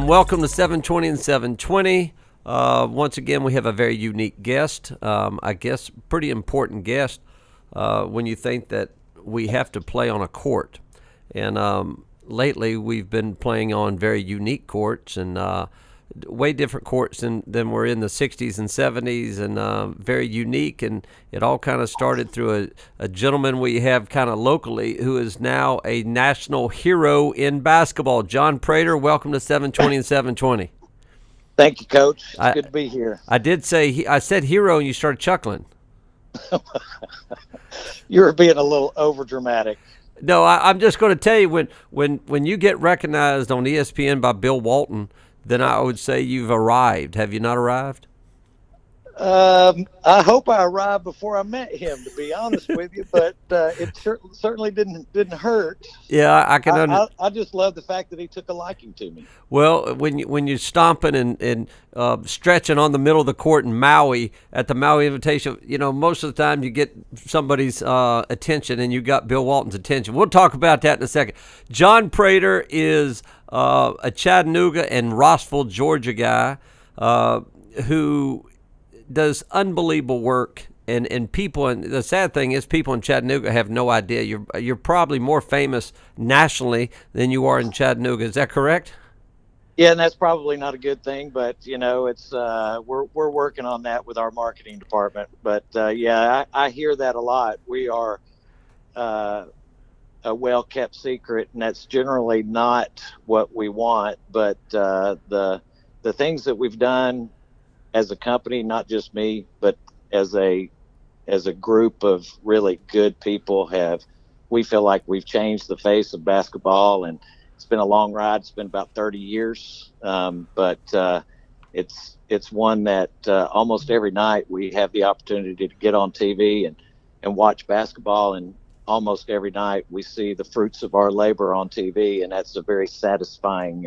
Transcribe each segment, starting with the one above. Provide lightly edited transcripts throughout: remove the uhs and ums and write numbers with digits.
Welcome to 720 and 720. Once again, we have a very unique guest. I guess pretty important guest when you think that we have to play on a court. And lately, we've been playing on very unique courts and way different courts than were in the 60s and 70s, and very unique. And it all kind of started through a gentleman we have kind of locally who is now a national hero in basketball. John Prater, welcome to 720 and 720. Thank you, Coach. It's good to be here. I said hero, and you started chuckling. You were being a little over dramatic. No, I'm just going to tell you, when you get recognized on ESPN by Bill Walton, then I would say you've arrived. Have you not arrived? I hope I arrived before I met him, to be honest with you, but it certainly didn't hurt. Yeah, I can. I just love the fact that he took a liking to me. Well, when you're stomping and stretching on the middle of the court in Maui at the Maui Invitation, most of the time you get somebody's attention, and you got Bill Walton's attention. We'll talk about that in a second. John Prater is a Chattanooga and Rossville, Georgia guy who does unbelievable work, and people, and the sad thing is people in Chattanooga have no idea. You're probably more famous nationally than you are in Chattanooga. Is that correct? Yeah, and that's probably not a good thing, but it's we're working on that with our marketing department. But yeah, I hear that a lot. We are a well-kept secret, and that's generally not what we want. But the things that we've done as a company, not just me, but as a group of really good people, we feel like we've changed the face of basketball, and it's been a long ride. It's been about 30 years, but it's one that almost every night we have the opportunity to get on TV and watch basketball, and almost every night we see the fruits of our labor on TV, and that's a very satisfying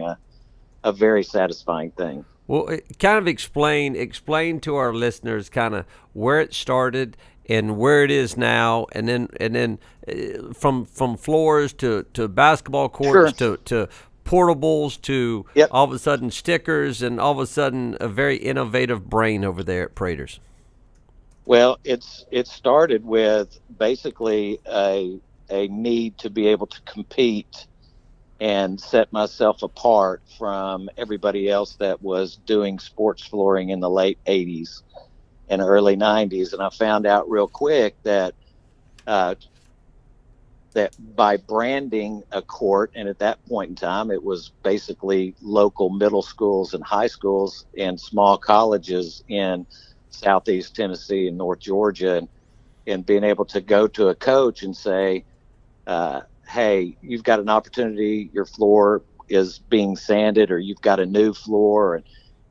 thing. Well, kind of explain to our listeners kind of where it started and where it is now, and then from floors to basketball courts, Sure. to portables to Yep. all of a sudden stickers, and all of a sudden a very innovative brain over there at Praters. Well, it started with basically a need to be able to compete and set myself apart from everybody else that was doing sports flooring in the late 80s and early 90s. And I found out real quick that by branding a court, and at that point in time, it was basically local middle schools and high schools and small colleges in Southeast Tennessee and North Georgia, and being able to go to a coach and say, hey, you've got an opportunity, your floor is being sanded, or you've got a new floor,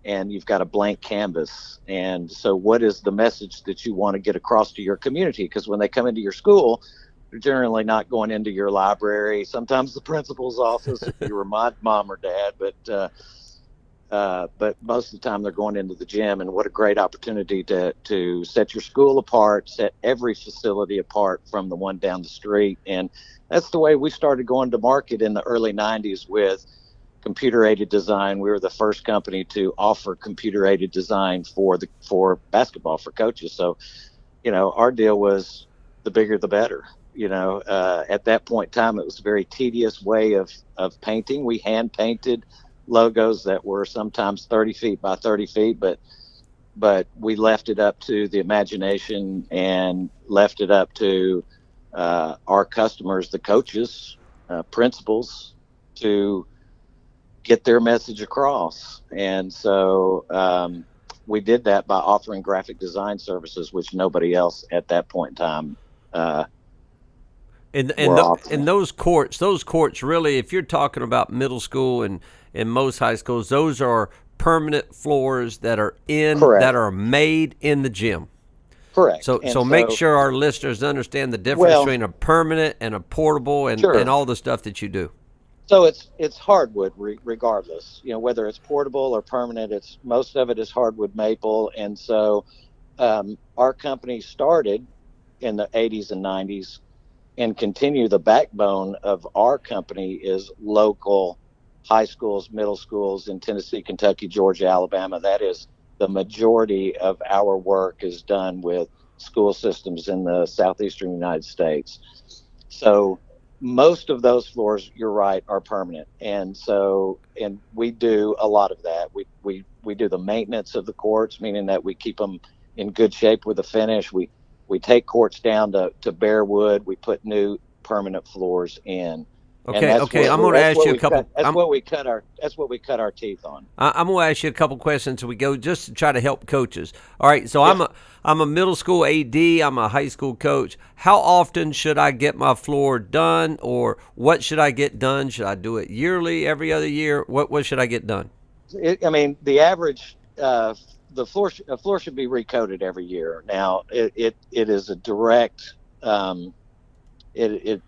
and you've got a blank canvas. And so what is the message that you want to get across to your community? Because when they come into your school, they're generally not going into your library, sometimes the principal's office, if you were my mom or dad, but most of the time they're going into the gym. And what a great opportunity to set your school apart, set every facility apart from the one down the street. And that's the way we started going to market in the early 90s with computer-aided design. We were the first company to offer computer-aided design for basketball for coaches. So, our deal was the bigger the better. At that point in time, it was a very tedious way of painting. We hand painted logos that were sometimes 30 feet by 30 feet, but we left it up to the imagination and left it up to our customers, the coaches, principals, to get their message across. And so we did that by offering graphic design services, which nobody else at that point in time And those courts really, if you're talking about middle school and most high schools, those are permanent floors that are that are made in the gym. Correct. So make sure our listeners understand the difference between a permanent and a portable and all the stuff that you do. So it's hardwood regardless. You know, whether it's portable or permanent, it's most of it is hardwood maple. And so our company started in the 80s and 90s and continue. The backbone of our company is local high schools, middle schools in Tennessee, Kentucky, Georgia, Alabama. That is the majority of our work is done with school systems in the southeastern United States. So most of those floors, you're right, are permanent. And so, and we do a lot of that. We do the maintenance of the courts, meaning that we keep them in good shape with the finish. We take courts down to bare wood. We put new permanent floors in, and Okay, okay. I'm going to that's ask what you a we cut. couple. That's what we cut our teeth on. I'm going to ask you a couple questions as we go, just to try to help coaches. All right. So Yes. I'm a middle school AD. I'm a high school coach. How often should I get my floor done, or what should I get done? Should I do it yearly, every other year? What should I get done? I mean, the average a floor should be recoated every year. Now, it is a direct it it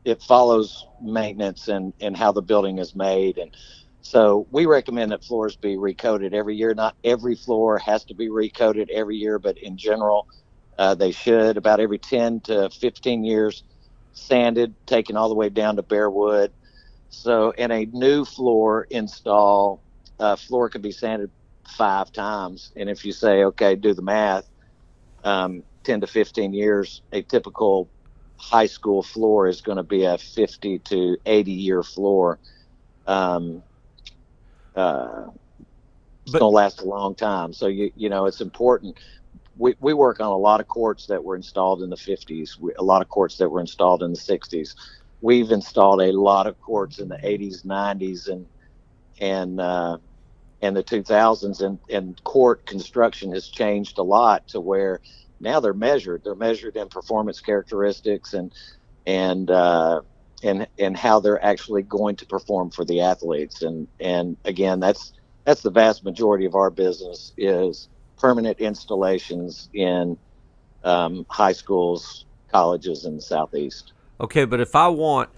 it follows maintenance and how the building is made. And so we recommend that floors be recoated every year. Not every floor has to be recoated every year, but in general, they should about every 10 to 15 years, sanded, taken all the way down to bare wood. So in a new floor install, floor could be sanded 5 times. And if you say, okay, do the math, 10 to 15 years, a typical high school floor is going to be a 50 to 80 year floor. Um, it's going to last a long time. So, you know, it's important. We work on a lot of courts that were installed in the 50s, a lot of courts that were installed in the 60s. We've installed a lot of courts in the 80s, 90s, and the 2000s, and court construction has changed a lot to where now they're measured. They're measured in performance characteristics and how they're actually going to perform for the athletes. And again, that's the vast majority of our business is permanent installations in high schools, colleges in the Southeast. Okay, but if I want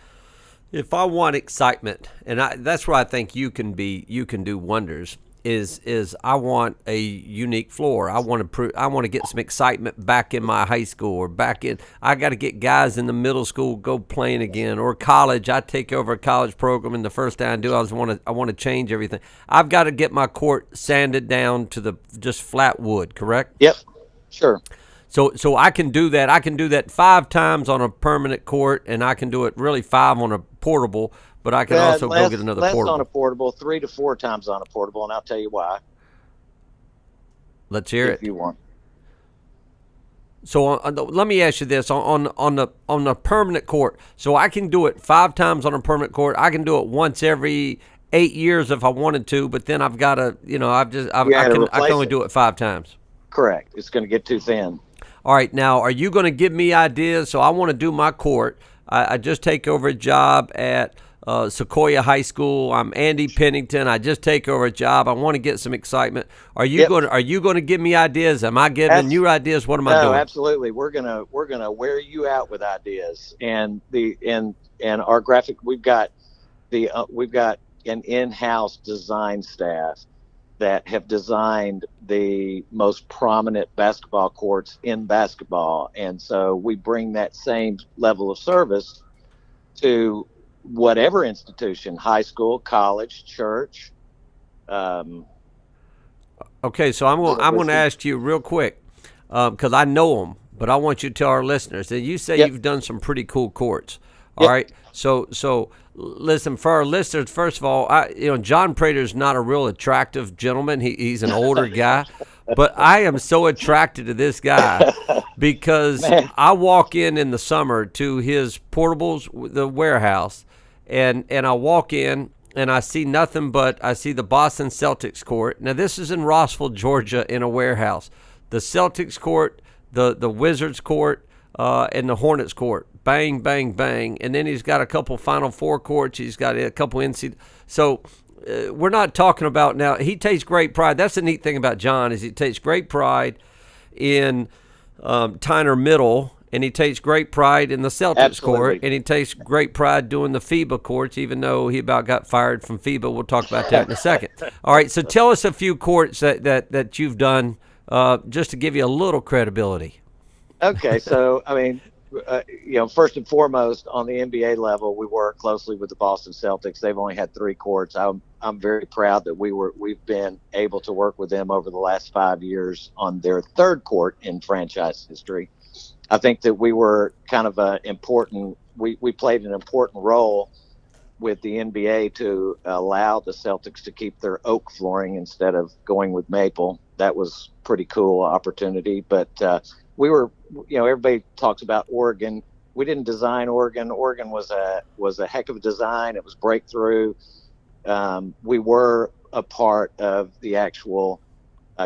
excitement, and that's where I think you can do wonders. Is I want a unique floor. I want to get some excitement back in my high school, or back in. I got to get guys in the middle school go playing again, or college. I take over a college program, and the first thing I do, I want to change everything. I've got to get my court sanded down to the just flat wood. Correct? Yep, sure. So I can do that. I can do that 5 times on a permanent court, and I can do it really 5 on a portable. But I can also go get another portable. Less on a portable, 3 to 4 times on a portable, and I'll tell you why. Let's hear it. If you want. So let me ask you this: on the permanent court, so I can do it 5 times on a permanent court. I can do it once every 8 years if I wanted to, but then I've got to, I can only do it 5 times. Correct. It's going to get too thin. All right. Now, are you going to give me ideas? So I want to do my court. I just take over a job at Sequoia High School. I'm Andy Pennington. I just take over a job. I want to get some excitement. Are you going to give me ideas? Am I giving you ideas? What am I doing? No, absolutely. We're gonna wear you out with ideas. And our graphic, we've got an in-house design staff that have designed the most prominent basketball courts in basketball. And so we bring that same level of service to whatever institution, high school, college, church. Okay, so I'm going to ask you real quick, because I know them, but I want you to tell our listeners that you say you've done some pretty cool courts. All right, so listen, for our listeners, first of all, John Prater's not a real attractive gentleman. He's an older guy, but I am so attracted to this guy because I walk in the summer to his portables, the warehouse, and I walk in and I see nothing but I see the Boston Celtics court. Now this is in Rossville, Georgia, in a warehouse. The Celtics court, the Wizards court, and the Hornets court. Bang, bang, bang. And then he's got a couple Final Four courts. He's got a couple NC. So we're not talking about now. He takes great pride. That's the neat thing about John is he takes great pride in Tyner Middle And he takes great pride in the Celtics court, Absolutely. and he takes great pride doing the FIBA courts, even though he about got fired from FIBA. We'll talk about that in a second. All right, so tell us a few courts that you've done, just to give you a little credibility. Okay, so I mean, first and foremost, on the NBA level, we work closely with the Boston Celtics. They've only had 3 courts. I'm very proud that we've been able to work with them over the last 5 years on their 3rd court in franchise history. I think that we were kind of we played an important role with the NBA to allow the Celtics to keep their oak flooring instead of going with maple. That was pretty cool opportunity. But we were, everybody talks about Oregon. We didn't design Oregon. Oregon was a heck of a design. It was breakthrough. We were a part of the actual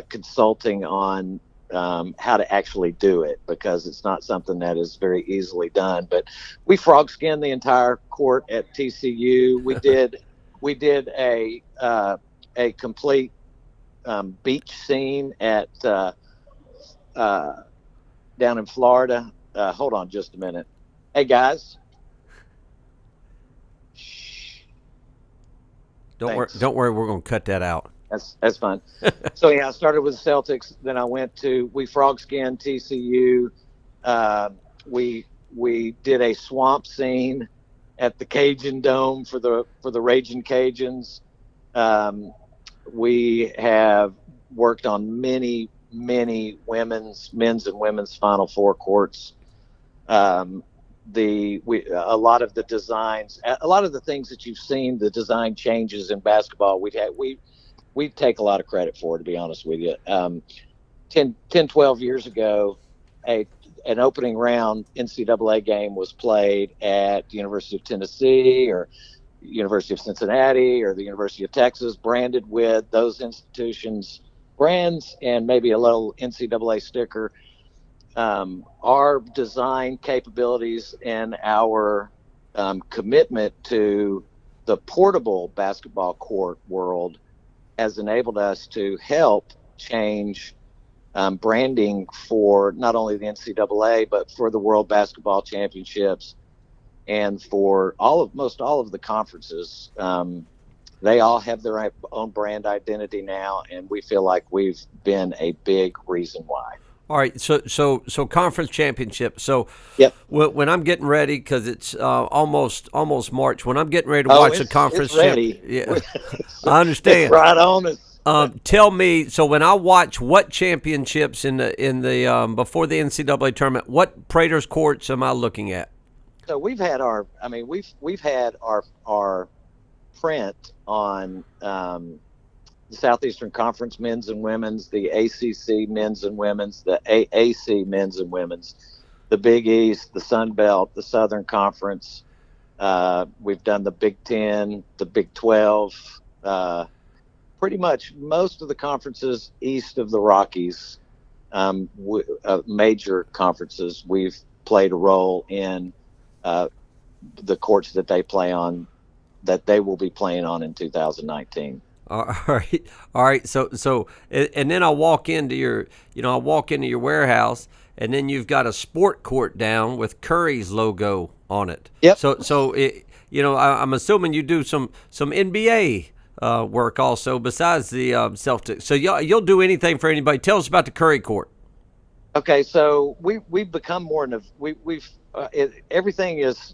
consulting on how to actually do it, because it's not something that is very easily done. But we frog skinned the entire court at TCU. We did a complete beach scene at down in Florida. Hold on just a minute. Hey guys. Don't worry, we're going to cut that out. That's fine. So yeah, I started with the Celtics. Then we frog skinned TCU. We did a swamp scene at the Cajun Dome for the Raging Cajuns. We have worked on many men's and women's Final Four courts. A lot of the designs, a lot of the things that you've seen, the design changes in basketball, we take a lot of credit for, to be honest with you. 12 years ago, an opening round NCAA game was played at the University of Tennessee or University of Cincinnati or the University of Texas, branded with those institutions' brands and maybe a little NCAA sticker. Our design capabilities and our commitment to the portable basketball court world has enabled us to help change branding for not only the NCAA, but for the World Basketball Championships and for most all of the conferences. They all have their own brand identity now, and we feel like we've been a big reason why. All right, so conference championship. So yep. When I'm getting ready, because it's almost March, when I'm getting ready to watch a conference ready. Yeah, I understand. It's right on us. Tell me, so when I watch what championships in the before the NCAA tournament, what Prater's courts am I looking at? So we've had our print on the Southeastern Conference men's and women's, the ACC men's and women's, the AAC men's and women's, the Big East, the Sun Belt, the Southern Conference. We've done the Big Ten, the Big 12, pretty much most of the conferences east of the Rockies, major conferences. We've played a role in the courts that they play on, that they will be playing on in 2019. All right. So, and then I walk into your warehouse, and then you've got a sport court down with Curry's logo on it. Yep. So I'm assuming you do some NBA work also besides the Celtics. So you'll do anything for anybody. Tell us about the Curry court. Okay, so we've become more everything is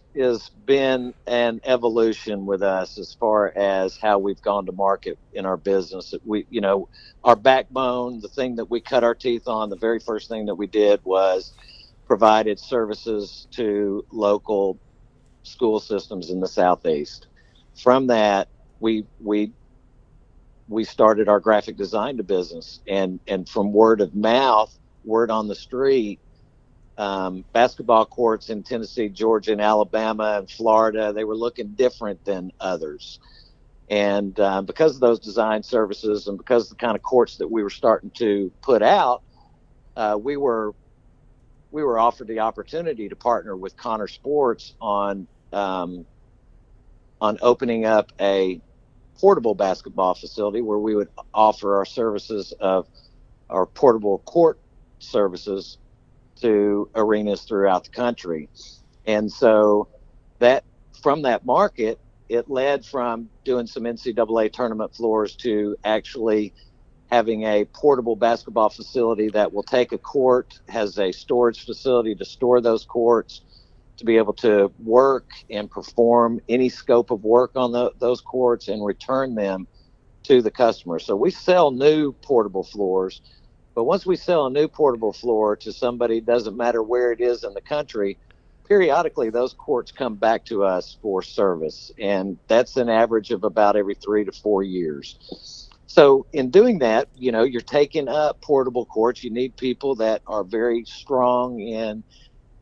been an evolution with us as far as how we've gone to market in our business. Our backbone, the thing that we cut our teeth on, the very first thing that we did was provided services to local school systems in the Southeast. From that, we started our graphic design to business, and from word of mouth, word on the street, basketball courts in Tennessee, Georgia, and Alabama, and Florida, they were looking different than others. And because of those design services and because of the kind of courts that we were starting to put out, we were offered the opportunity to partner with Connor Sports on opening up a portable basketball facility where we would offer our services of our portable court services to arenas throughout the country. And so that from that market, it led from doing some NCAA tournament floors to actually having a portable basketball facility that will take a court, has a storage facility to store those courts, to be able to work and perform any scope of work on those courts and return them to the customer. So we sell new portable floors, but once we sell a new portable floor to somebody, doesn't matter where it is in the country, periodically those courts come back to us for service. And that's an average of about every 3 to 4 years. So in doing that, you're taking up portable courts. You need people that are very strong in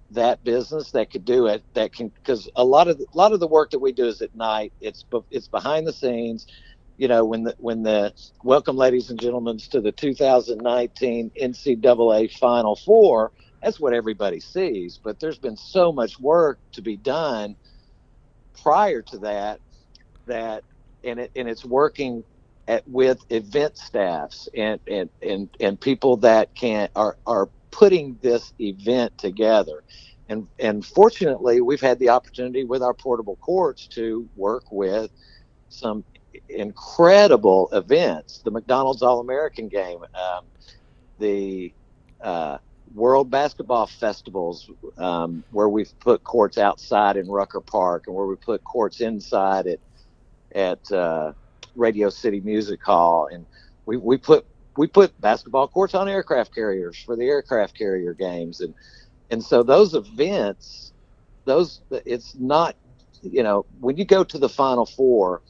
that business that could do it, that can, because a lot of the work that we do is at night. It's behind the scenes. When the welcome, ladies and gentlemen, to the 2019 NCAA Final Four, that's what everybody sees. But there's been so much work to be done prior to that, and it's working with event staffs and people that are putting this event together. And fortunately, we've had the opportunity with our portable courts to work with some incredible events: the McDonald's All-American Game, the World Basketball Festivals, where we've put courts outside in Rucker Park, and where we put courts inside at Radio City Music Hall, and we put basketball courts on aircraft carriers for the aircraft carrier games. And so those events, it's not, when you go to the Final Four,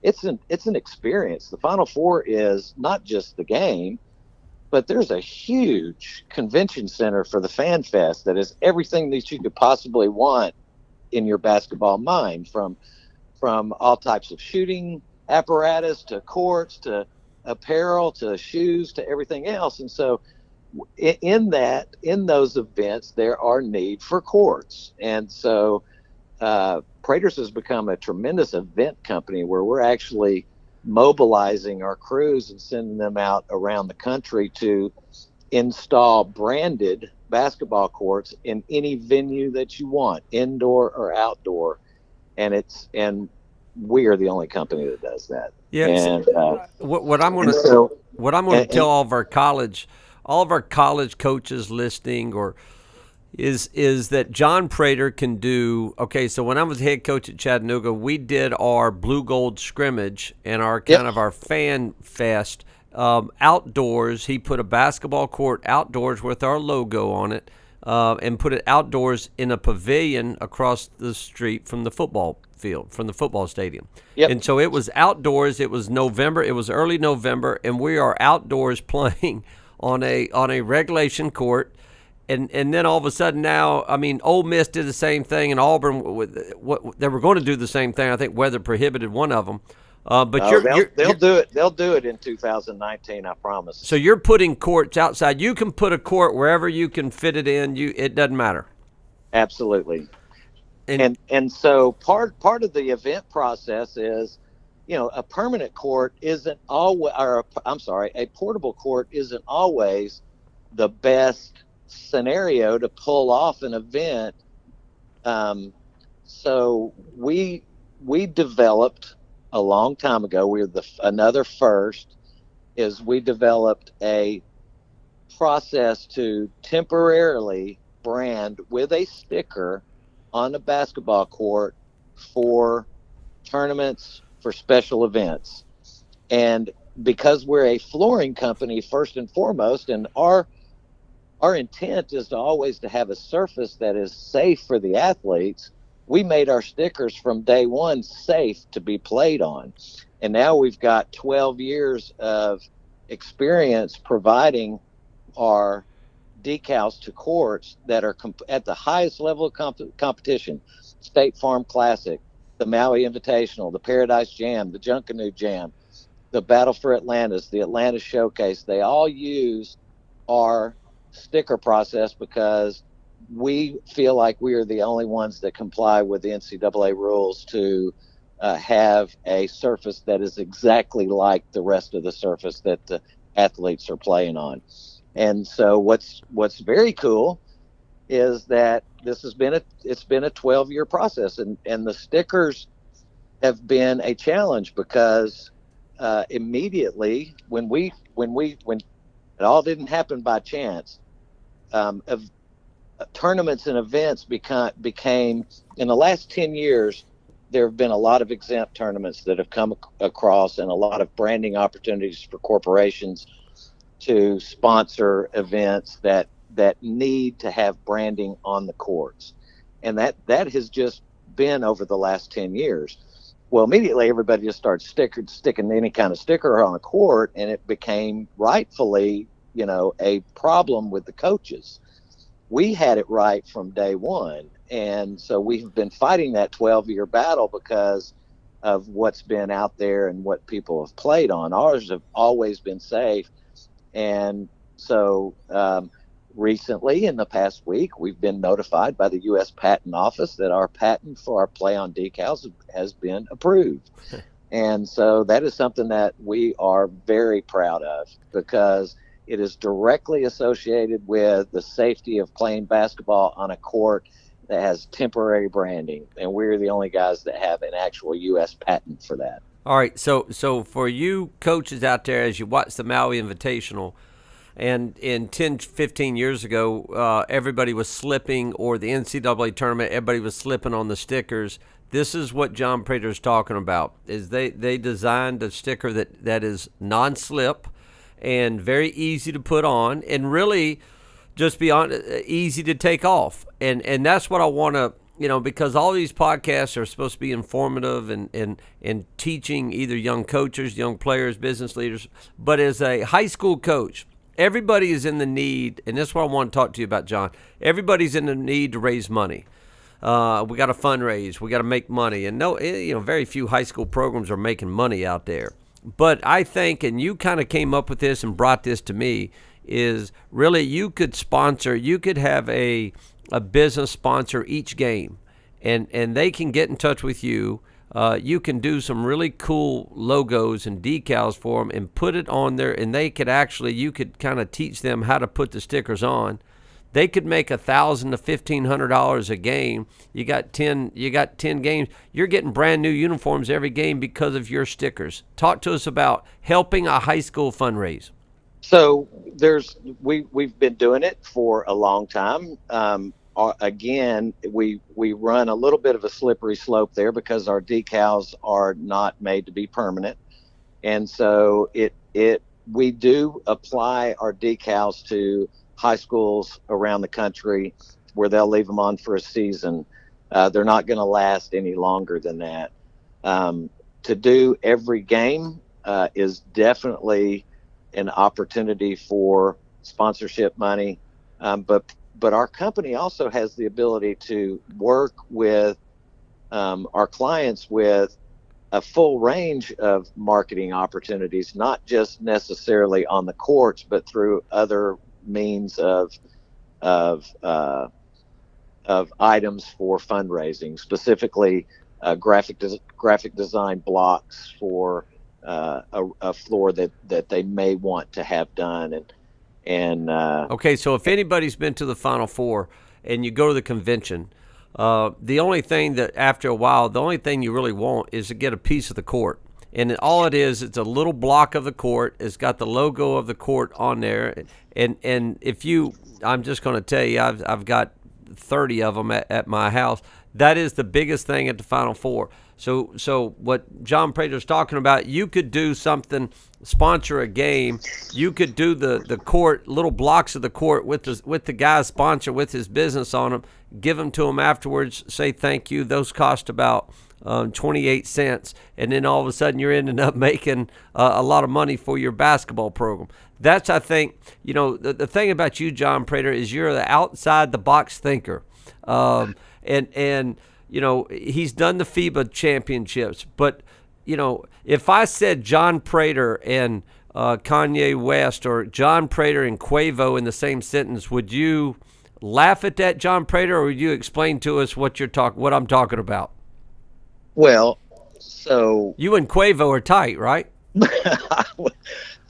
it's an experience. The Final Four is not just the game, but there's a huge convention center for the Fan Fest that is everything that you could possibly want in your basketball mind, from all types of shooting apparatus to courts to apparel to shoes to everything else. And so in those events, there are need for courts. And so Praters has become a tremendous event company where we're actually mobilizing our crews and sending them out around the country to install branded basketball courts in any venue that you want, indoor or outdoor. And we are the only company that does that. Yeah. And what I'm going to tell all of our college coaches listening, or is that John Prater can do. Okay, so when I was head coach at Chattanooga, we did our blue gold scrimmage and our kind of our fan fest outdoors. He put a basketball court outdoors with our logo on it, and put it outdoors in a pavilion across the street from the football field, from the football stadium. Yep. And so it was outdoors. It was November. It was early November, and we are outdoors playing on a regulation court. And then all of a sudden now, I mean, Ole Miss did the same thing, and Auburn, they were going to do the same thing. I think weather prohibited one of them. But they'll do it. They'll do it in 2019. I promise. So you're putting courts outside. You can put a court wherever you can fit it in. It doesn't matter. Absolutely. And so part of the event process is, a permanent court isn't always, a portable court isn't always the best scenario to pull off an event. So we developed a long time ago. We're another first is we developed a process to temporarily brand with a sticker on the basketball court for tournaments, for special events. And because we're a flooring company first and foremost, and our intent is to always to have a surface that is safe for the athletes, we made our stickers from day one safe to be played on. And now we've got 12 years of experience providing our decals to courts that are at the highest level of competition: State Farm Classic, the Maui Invitational, the Paradise Jam, the Junkanoo Jam, the Battle for Atlantis, the Atlanta Showcase. They all use our sticker process because we feel like we are the only ones that comply with the NCAA rules to have a surface that is exactly like the rest of the surface that the athletes are playing on. And so what's very cool is that it's been a 12-year process, and the stickers have been a challenge because immediately when it all didn't happen by chance, of tournaments and events became in the last 10 years. There have been a lot of exempt tournaments that have come across, and a lot of branding opportunities for corporations to sponsor events that need to have branding on the courts, and that has just been over the last 10 years. Well, immediately everybody just started sticking any kind of sticker on a court, and it became rightfully, a problem with the coaches. We had it right from day one, and so we've been fighting that 12-year battle because of what's been out there and what people have played on. Ours have always been safe, and so recently, in the past week, we've been notified by the U.S. Patent Office that our patent for our play on decals has been approved. And so that is something that we are very proud of, because it is directly associated with the safety of playing basketball on a court that has temporary branding. And we're the only guys that have an actual U.S. patent for that. All right, so for you coaches out there, as you watch the Maui Invitational, and in 10, 15 years ago, everybody was slipping, or the NCAA tournament, everybody was slipping on the stickers. This is what John Prater is talking about, is they designed a sticker that is non-slip and very easy to put on, and really just beyond easy to take off. And that's what I want to, because all these podcasts are supposed to be informative and teaching either young coaches, young players, business leaders. But as a high school coach, everybody is in the need, and that's what I want to talk to you about, John. Everybody's in the need to raise money. We got to fundraise. We got to make money. And very few high school programs are making money out there. But I think, and you kind of came up with this and brought this to me, is really you could have a business sponsor each game, and they can get in touch with you. You can do some really cool logos and decals for them and put it on there, and you could kind of teach them how to put the stickers on. They could make $1,000 to $1,500 a game. You got 10 games. You're getting brand new uniforms every game because of your stickers. Talk to us about helping a high school fundraise. So we've been doing it for a long time. Again, we run a little bit of a slippery slope there because our decals are not made to be permanent, and so we do apply our decals to high schools around the country where they'll leave them on for a season. They're not going to last any longer than that. To do every game is definitely an opportunity for sponsorship money, but our company also has the ability to work with our clients with a full range of marketing opportunities, not just necessarily on the courts, but through other means of items for fundraising, specifically graphic design blocks for a floor that they may want to have done. Okay, so if anybody's been to the Final Four and you go to the convention, the only thing that after a while, the only thing you really want is to get a piece of the court. And all it is, it's a little block of the court. It's got the logo of the court on there. And I'm just going to tell you, I've got 30 of them at my house. That is the biggest thing at the Final Four. So what John Prater's talking about, you could do something, sponsor a game. You could do the court, little blocks of the court with the guy's sponsor with his business on them. Give them to him afterwards. Say thank you. Those cost about 28 cents, and then all of a sudden you're ending up making a lot of money for your basketball program. That's, I think, the thing about you, John Prater, is you're the outside the box thinker, and he's done the FIBA championships, but if I said John Prater and Kanye West, or John Prater and Quavo in the same sentence, would you laugh at that, John Prater, or would you explain to us what I'm talking about? Well, so you and Quavo are tight, right?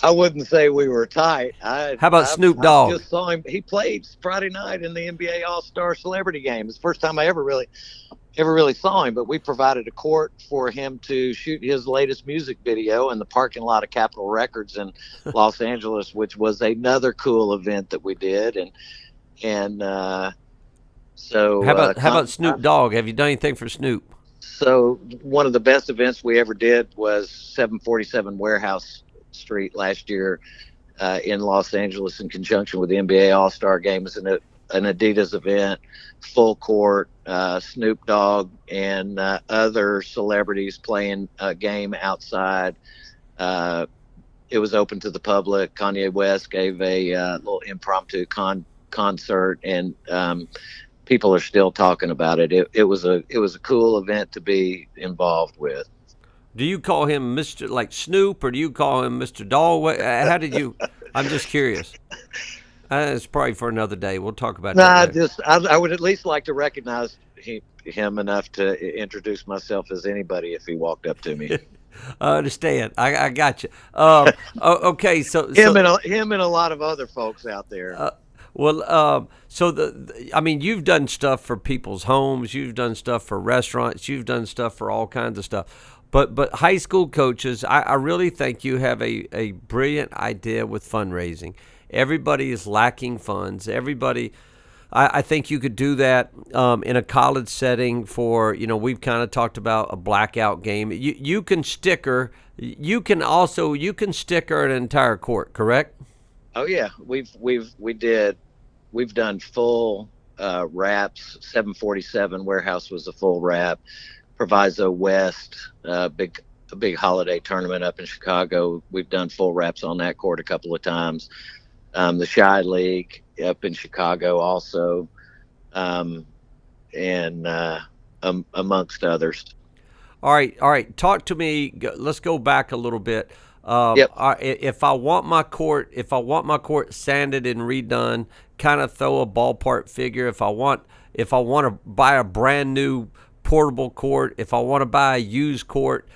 I wouldn't say we were tight. How about Snoop I Dogg? just saw him. He played Friday night in the NBA All Star Celebrity Game. It's the first time I ever really saw him. But we provided a court for him to shoot his latest music video in the parking lot of Capitol Records in Los Angeles, which was another cool event that we did. And How so about Snoop Dogg? Have you done anything for Snoop? so one of the best events we ever did was 747 Warehouse Street last year in Los Angeles in conjunction with the NBA All Star Game. It's an Adidas event, full court, Snoop Dogg and other celebrities playing a game outside. Uh, it was open to the public. Kanye West gave a little impromptu concert, and people are still talking about it. It was a cool event to be involved with. Do you call him Mr. like Snoop, or do you call him Mr. Dog? How did you? I'm just curious. It's probably for another day. We'll talk about No, that later. I would at least like to recognize him enough to introduce myself as anybody if he walked up to me. I understand. I got you. Okay, so Him and a lot of other folks out there. well, so I mean, you've done stuff for people's homes. You've done stuff for restaurants. You've done stuff for all kinds of stuff. But high school coaches, I really think you have a brilliant idea with fundraising. Everybody is lacking funds. I think you could do that in a college setting for, we've kind of talked about a blackout game. You can sticker. You can sticker an entire court, correct? Oh yeah, we've done full wraps. 747 Warehouse was a full wrap. Proviso West, a big holiday tournament up in Chicago. We've done full wraps on that court a couple of times. The Shy League up in Chicago also, and amongst others. All right. Talk to me. Let's go back a little bit. Yep. If I want my court sanded and redone, kind of throw a ballpark figure. If I want to buy a brand new portable court, if I want to buy a used court,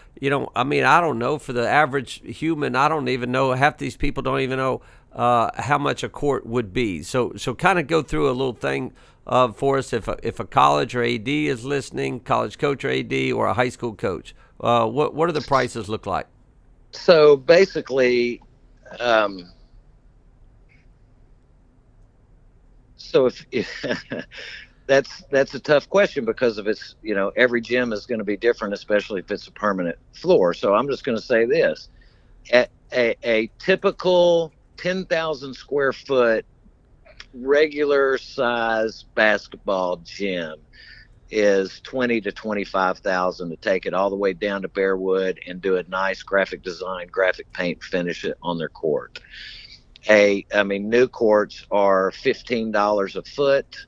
I mean, I don't know. For the average human, I don't even know. Half these people don't even know how much a court would be. So kind of go through a little thing for us. If a college or AD is listening, college coach or AD, or a high school coach, what do the prices look like? So basically, so if that's a tough question because of its, every gym is going to be different, especially if it's a permanent floor. So I'm just going to say this: at a typical 10,000 square foot regular size basketball gym is 20 to 25,000 to take it all the way down to Bearwood and do a nice graphic design, graphic paint finish it on their court. New courts are $15 a foot.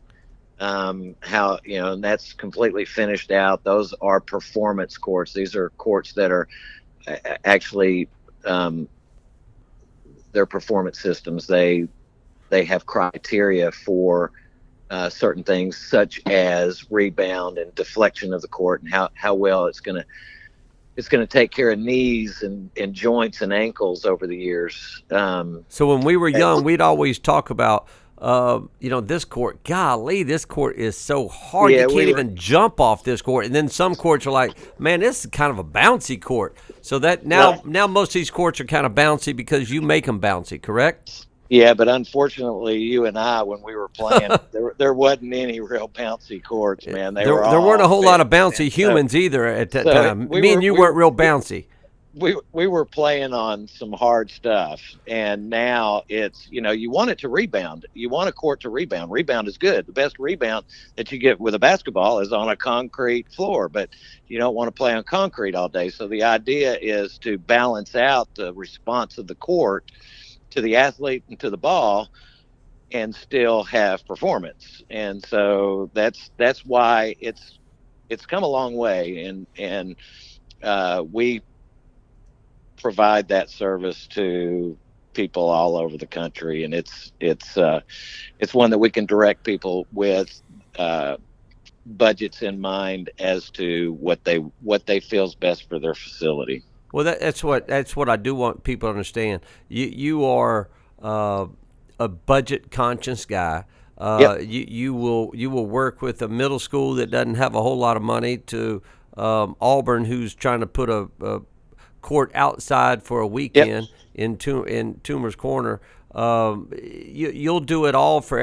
And that's completely finished out. Those are performance courts. These are courts that are actually, their performance systems. They have criteria for certain things such as rebound and deflection of the court, and how well it's going to take care of knees and joints and ankles over the years. So when we were young, we'd always talk about, this court. Golly, this court is so hard. Yeah, You can't even jump off this court. And then some courts are like, man, this is kind of a bouncy court. So that now most of these courts are kind of bouncy because you make them bouncy, correct? Yeah, but unfortunately, you and I, when we were playing, there wasn't any real bouncy courts, man. There weren't a whole lot of bouncy humans so, either at that time. Me and you weren't real bouncy. We were playing on some hard stuff, and now it's, you want it to rebound. You want a court to rebound. Rebound is good. The best rebound that you get with a basketball is on a concrete floor, but you don't want to play on concrete all day. So the idea is to balance out the response of the court to the athlete and to the ball and still have performance. And so that's why it's come a long way, and we provide that service to people all over the country, and it's one that we can direct people with budgets in mind as to what they feel is best for their facility. Well, that's what I do want people to understand. You are a budget conscious guy. Yep. You will work with a middle school that doesn't have a whole lot of money to Auburn, who's trying to put a court outside for a Yep. weekend in Toomer's Corner. You'll do it all for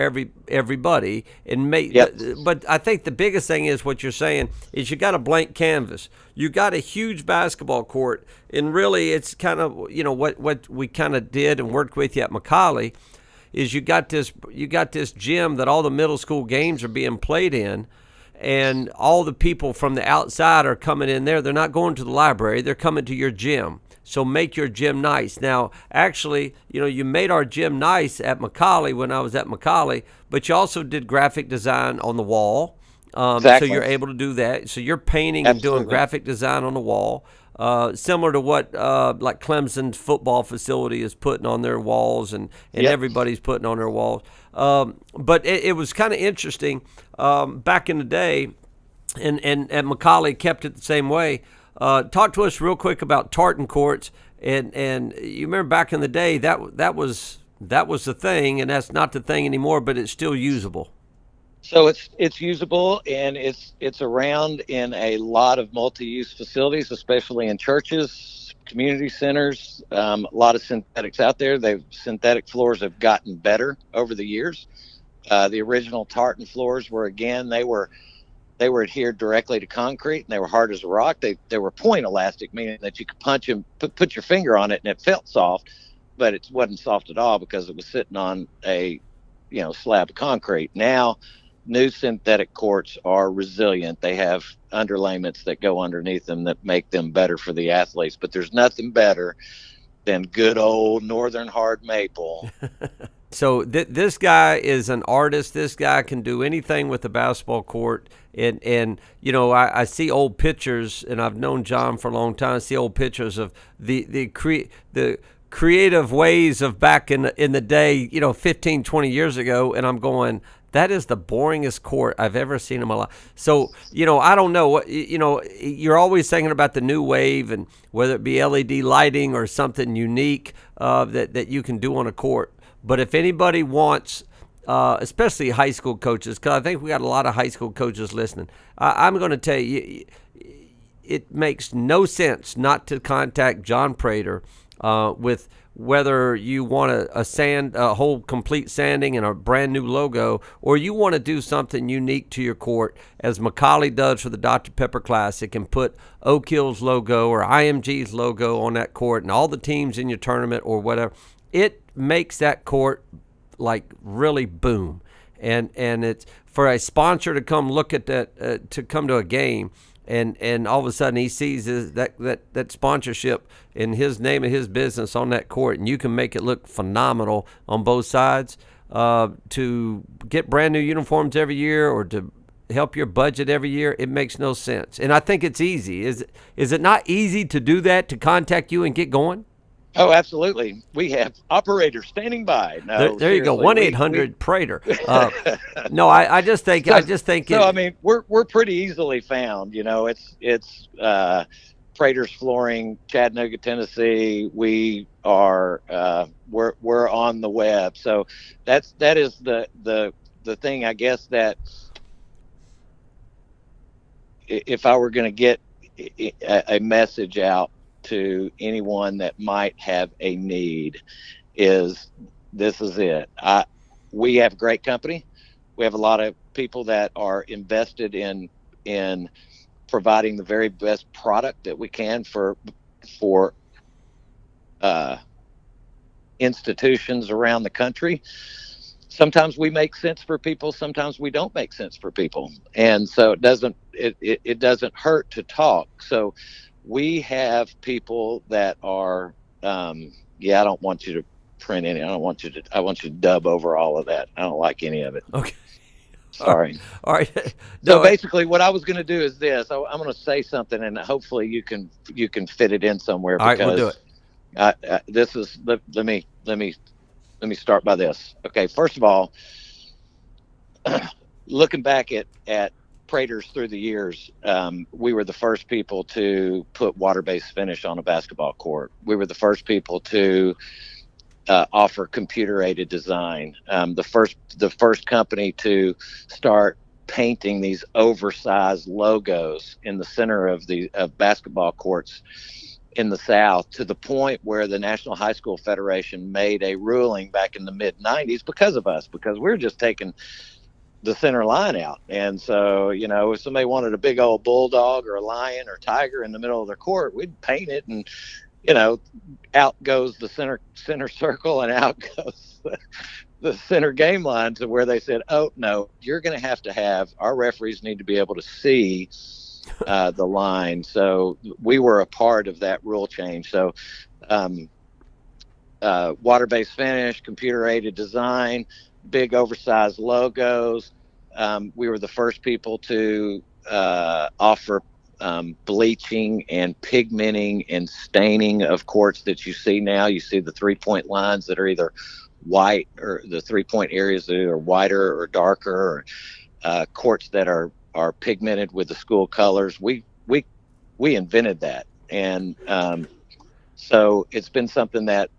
everybody and make. Yep. But I think the biggest thing is what you're saying is you got a blank canvas. You got a huge basketball court, and really it's kind of what we kind of did and worked with you at McCallie is you got this gym that all the middle school games are being played in, and all the people from the outside are coming in there. They're not going to the library. They're coming to your gym. So make your gym nice. Now, actually, you made our gym nice at McCallie when I was at McCallie, but you also did graphic design on the wall. So Exactly. you're able to do that. So you're painting and doing Absolutely. graphic design on the wall, similar to what like Clemson's football facility is putting on their walls, and Yep. everybody's putting on their walls. But it was kind of interesting back in the day, and McCallie kept it the same way. Talk to us real quick about tartan courts, and you remember back in the day that was the thing, and that's not the thing anymore, but it's still usable. So it's usable, and it's around in a lot of multi-use facilities, especially in churches, community centers. A lot of synthetics out there. Synthetic floors have gotten better over the years. The original tartan floors were, again, they were adhered directly to concrete, and they were hard as a rock. They were point elastic, meaning that you could punch and put your finger on it and it felt soft, but it wasn't soft at all because it was sitting on a slab of concrete. Now new synthetic courts are resilient. They have underlayments that go underneath them that make them better for the athletes, but there's nothing better than good old northern hard maple. So this guy is an artist. This guy can do anything with the basketball court. And I see old pictures, and I've known John for a long time. I see old pictures of the creative ways of back in the day, 15, 20 years ago, and I'm going, that is the boringest court I've ever seen in my life. So, I don't know what, you're always thinking about the new wave, and whether it be LED lighting or something unique that you can do on a court. But if anybody wants, especially high school coaches, because I think we got a lot of high school coaches listening, I'm going to tell you, it makes no sense not to contact John Prater with whether you want a whole complete sanding and a brand new logo, or you want to do something unique to your court, as McCallie does for the Dr. Pepper Classic, and put Oak Hill's logo or IMG's logo on that court and all the teams in your tournament or whatever. It makes that court like really boom. And it's for a sponsor to come look at that, to come to a game, and all of a sudden he sees that sponsorship in his name and his business on that court, and you can make it look phenomenal on both sides, to get brand new uniforms every year or to help your budget every year. It makes no sense. And I think it's easy. Is it not easy to do that, to contact you and get going? Oh, absolutely. We have operators standing by. No, there you go. seriously, 1-800 Prater. No, I just think I mean, we're pretty easily found. It's Praters Flooring, Chattanooga, Tennessee. We are we're on the web. So that is the thing, I guess, that if I were going to get a message out to anyone that might have a need, is this is it. We have great company. We have a lot of people that are invested in providing the very best product that we can for institutions around the country. Sometimes we make sense for people, sometimes we don't make sense for people, and so it doesn't hurt to talk. So we have people that are, I don't want you to print any. I want you to dub over all of that. I don't like any of it. Okay. Sorry. All right. So No, basically what I was going to do is this. I'm going to say something, and hopefully you can fit it in somewhere. All right, we'll do it. This is, let me start by this. Okay. First of all, looking back at Praters through the years, we were the first people to put water-based finish on a basketball court. We were the first people to offer computer-aided design. The first company to start painting these oversized logos in the center of basketball courts in the South, to the point where the National High School Federation made a ruling back in the mid 90s because of us, because we're just taking the center line out. And so, if somebody wanted a big old bulldog or a lion or tiger in the middle of their court, we'd paint it, and out goes the center circle, and out goes the center game line, to where they said, oh no, you're going to have our referees need to be able to see the line. So we were a part of that rule change. So water-based finish, computer-aided design, big oversized logos. We were the first people to offer bleaching and pigmenting and staining of courts that you see now. You see the 3-point lines that are either white, or the 3-point areas that are whiter or darker, or courts that are pigmented with the school colors. We invented that. And so it's been something that,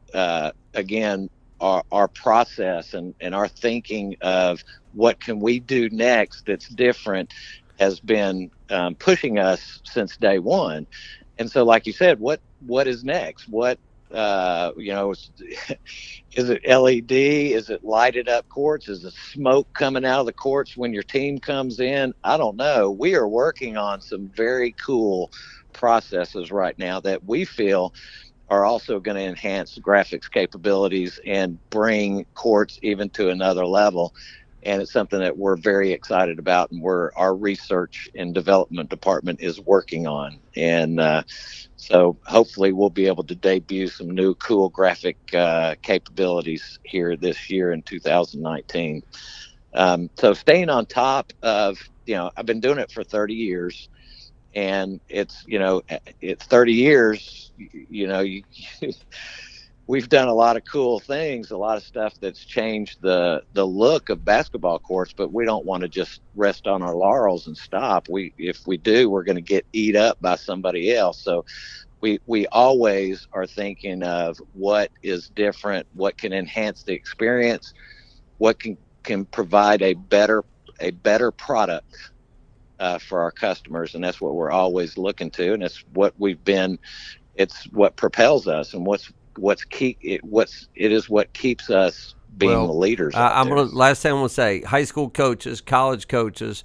again, our process and our thinking of what can we do next that's different has been pushing us since day one. And so, like you said, what is next? What is it LED? Is it lighted up courts? Is the smoke coming out of the courts when your team comes in? I don't know. We are working on some very cool processes right now that we feel are also going to enhance graphics capabilities and bring courts even to another level. And it's something that we're very excited about, and our research and development department is working on. And so hopefully we'll be able to debut some new cool graphic capabilities here this year in 2019. So staying on top of, I've been doing it for 30 years. And it's 30 years, we've done a lot of cool things, a lot of stuff that's changed the look of basketball courts, but we don't want to just rest on our laurels and stop. If we do, we're going to get eat up by somebody else. So we always are thinking of what is different, what can enhance the experience, what can provide a better product for our customers. And that's what we're always looking to. And it's what it's what propels us, and what keeps us being the leaders. Last thing I'm gonna say, high school coaches, college coaches,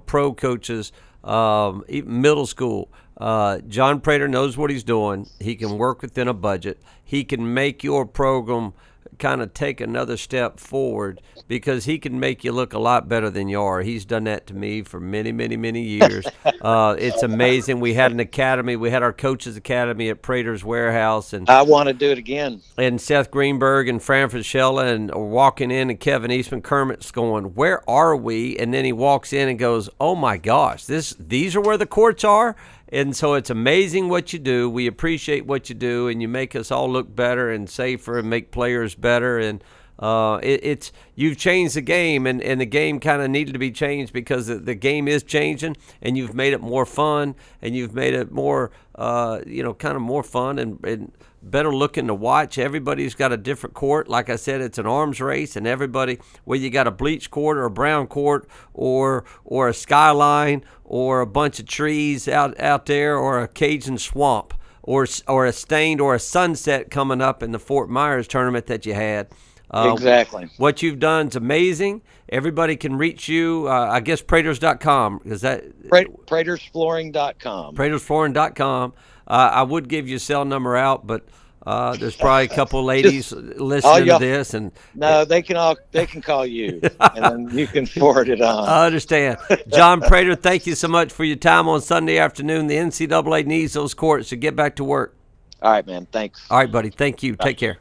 pro coaches, even middle school. John Prater knows what he's doing. He can work within a budget. He can make your program kind of take another step forward, because he can make you look a lot better than you are. He's done that to me for many, many, many years. It's amazing. We had an academy. We had our coaches academy at Prater's Warehouse, and I want to do it again. And Seth Greenberg and Fran Fischella and walking in, and Kevin Eastman, Kermit's going, where are we? And then he walks in and goes, oh my gosh, these are where the courts are. And so it's amazing what you do. We appreciate what you do, and you make us all look better and safer and make players better. And you've changed the game, and the game kind of needed to be changed, because the game is changing, and you've made it more fun, and you've made it more, kind of more fun and better looking to watch. Everybody's got a different court. Like I said, it's an arms race, and everybody, whether you got a bleach court or a brown court or a skyline or a bunch of trees out there, or a Cajun swamp, or a stained or a sunset coming up in the Fort Myers tournament that you had. Exactly. What you've done is amazing. Everybody can reach you. I guess Praters.com. Is that Pratersflooring.com? Pratersflooring.com. I would give your cell number out, but there's probably a couple ladies listening to this, and no, they can call you, and then you can forward it on. I understand. John Prater, thank you so much for your time on Sunday afternoon. The NCAA needs those courts to get back to work. All right, man. Thanks. All right, buddy. Thank you. Bye. Take care.